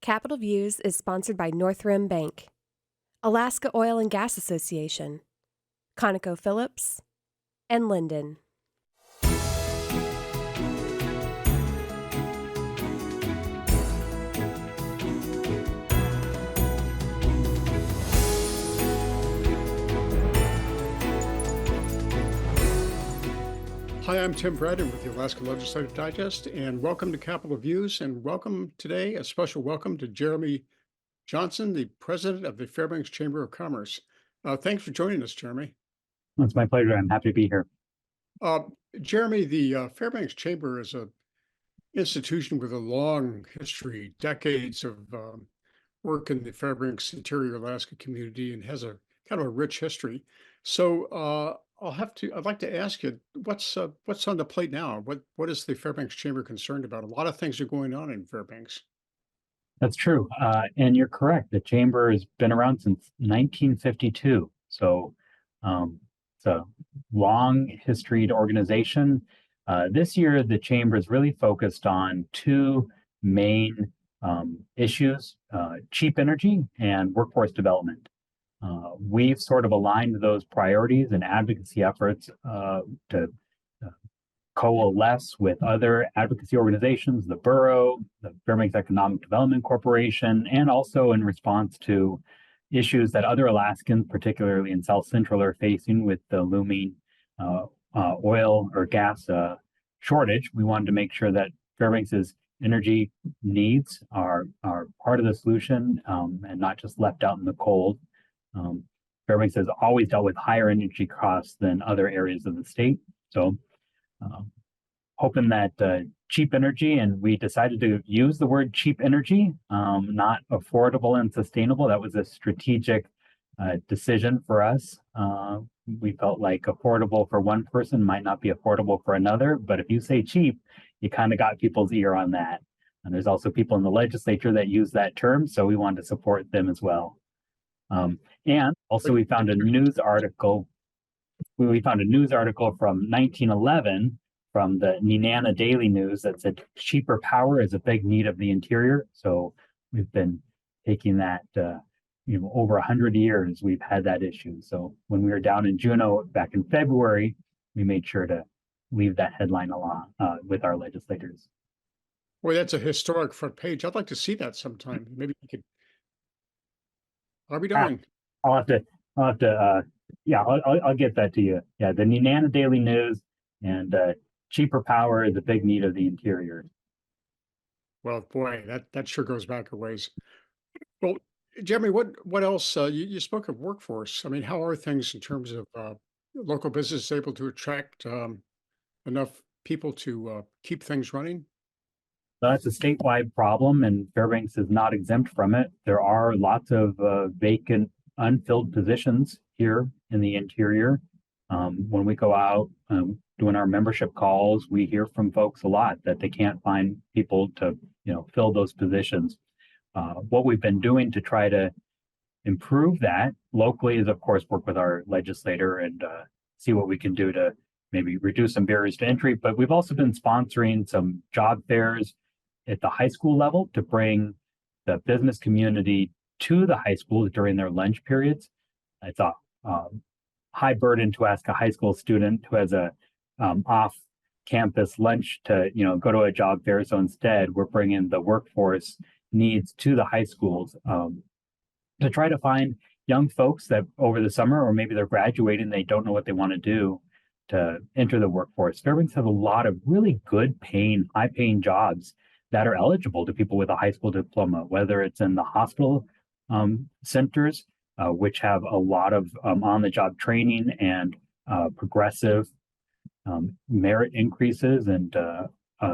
Capital Views is sponsored by Northrim Bank, Alaska Oil and Gas Association, ConocoPhillips, and Linden. Hi, I'm Tim Braden with the Alaska Legislative Digest, and welcome to Capitol Views, and welcome today, a special welcome to Jeremy Johnson, the president of the Fairbanks Chamber of Commerce. Thanks for joining us, Jeremy. It's my pleasure. I'm happy to be here. Uh, Jeremy, the Fairbanks Chamber is an institution with a long history, decades of work in the Fairbanks interior Alaska community, and has a kind of a rich history. So I'd like to ask you, what's on the plate now? What is the Fairbanks Chamber concerned about? A lot of things are going on in Fairbanks. That's true. And you're correct. The Chamber has been around since 1952. So it's a long historied organization. This year, the Chamber is really focused on two main issues, cheap energy and workforce development. We've sort of aligned those priorities and advocacy efforts to coalesce with other advocacy organizations, the Borough, the Fairbanks Economic Development Corporation, and also in response to issues that other Alaskans, particularly in South Central, are facing with the looming oil or gas shortage. We wanted to make sure that Fairbanks's energy needs are part of the solution and not just left out in the cold. Fairbanks has always dealt with higher energy costs than other areas of the state. So hoping that cheap energy, and we decided to use the word cheap energy, not affordable and sustainable. That was a strategic decision for us. We felt like affordable for one person might not be affordable for another, but if you say cheap, you kind of got people's ear on that. And there's also people in the legislature that use that term, so we wanted to support them as well. And also we found a news article. We found a news article from 1911 from the Nenana Daily News that said cheaper power is a big need of the interior. So we've been taking that, over 100 years we've had that issue. So when we were down in Juneau back in February, we made sure to leave that headline along with our legislators. Boy, that's a historic front page. I'd like to see that sometime. Maybe we could. How are we doing? I'll have to, I'll get that to you. Yeah, the Nenana Daily News, and cheaper power is a big need of the interior. Well, boy, that sure goes back a ways. Well, Jeremy, what else? You spoke of workforce. I mean, how are things in terms of local business able to attract enough people to keep things running? So that's a statewide problem, and Fairbanks is not exempt from it. There are lots of vacant, unfilled positions here in the interior. When we go out doing our membership calls, we hear from folks a lot that they can't find people to, fill those positions. What we've been doing to try to improve that locally is, of course, work with our legislator and see what we can do to maybe reduce some barriers to entry. But we've also been sponsoring some job fairs at the high school level to bring the business community to the high schools during their lunch periods. It's a high burden to ask a high school student who has a off-campus lunch to go to a job fair. So instead, we're bringing the workforce needs to the high schools to try to find young folks that over the summer, or maybe they're graduating, they don't know what they want to do to enter the workforce. Fairbanks has a lot of really good paying, high paying jobs that are eligible to people with a high school diploma, whether it's in the hospital centers, which have a lot of on-the-job training and progressive merit increases and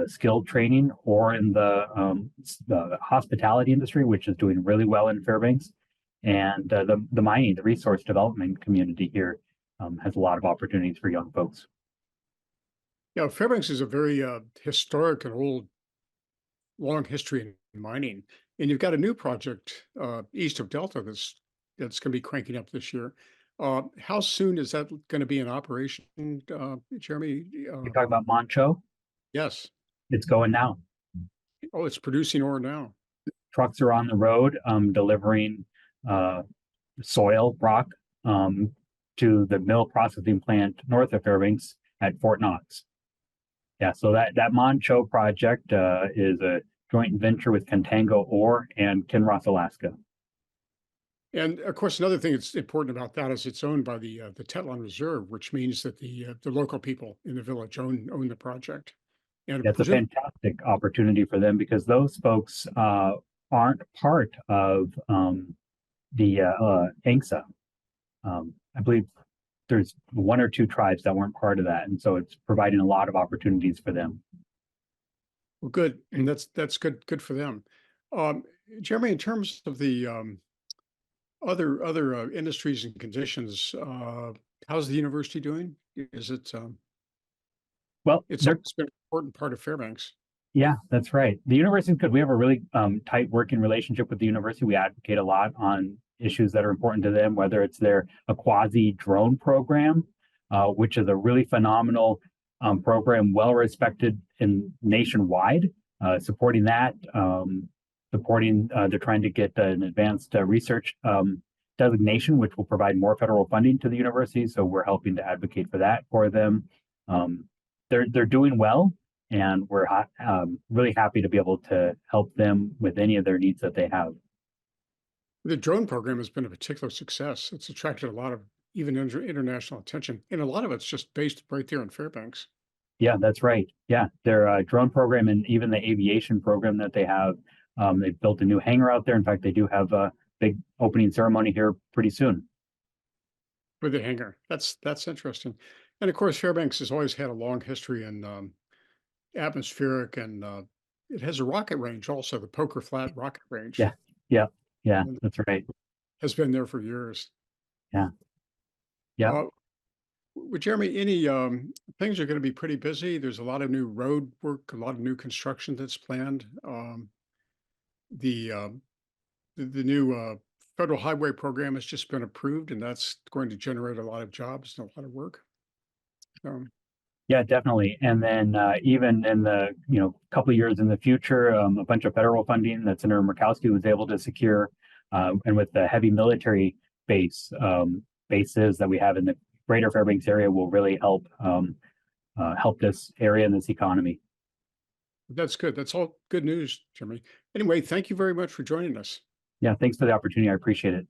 skill training, or in the hospitality industry, which is doing really well in Fairbanks, and the mining, the resource development community here has a lot of opportunities for young folks. Yeah, Fairbanks is a very historic and long history in mining, and you've got a new project east of Delta that's going to be cranking up this year. How soon is that going to be in operation, Jeremy? You're talking about Moncho? Yes. It's going now. Oh, it's producing ore now. trucks are on the road delivering soil rock to the mill processing plant north of Fairbanks at Fort Knox. Yeah, so that Moncho project is a joint venture with Contango Ore and Kinross, Alaska. And of course, another thing that's important about that is it's owned by the Tetlon Reserve, which means that the local people in the village own the project. And That's a fantastic opportunity for them because those folks aren't part of the ANCSA. I believe there's one or two tribes that weren't part of that, and so it's providing a lot of opportunities for them. well, good, and that's good for them. Jeremy, in terms of the other industries and conditions, how's the university doing? Is it Well, it's always been an important part of Fairbanks. yeah, that's right. The university is good. We have a really tight working relationship with the university. We advocate a lot on issues that are important to them, whether it's their quasi drone program, which is a really phenomenal program, well respected in nationwide. Supporting that, they're trying to get an advanced research designation, which will provide more federal funding to the university. So we're helping to advocate for that for them. They're doing well, and we're really happy to be able to help them with any of their needs that they have. The drone program has been a particular success. It's attracted a lot of even international attention, and a lot of it's just based right there in Fairbanks. Yeah, that's right. Yeah, their drone program and even the aviation program that they have. They've built a new hangar out there. In fact, they do have a big opening ceremony here pretty soon. With the hangar. That's interesting. And of course, Fairbanks has always had a long history in atmospheric, and it has a rocket range also. The Poker Flat rocket range Yeah, yeah, yeah, that's right. has been there for years. Yeah, yeah. With Jeremy, any things are going to be pretty busy. There's a lot of new road work, a lot of new construction that's planned. The the new federal highway program has just been approved, and that's going to generate a lot of jobs and a lot of work. Yeah, definitely. And then even in the couple of years in the future, a bunch of federal funding that Senator Murkowski was able to secure, and with the heavy military bases that we have in the greater Fairbanks area, will really help this area and this economy. That's good. That's all good news, Jeremy. Anyway, thank you very much for joining us. Yeah, thanks for the opportunity. I appreciate it.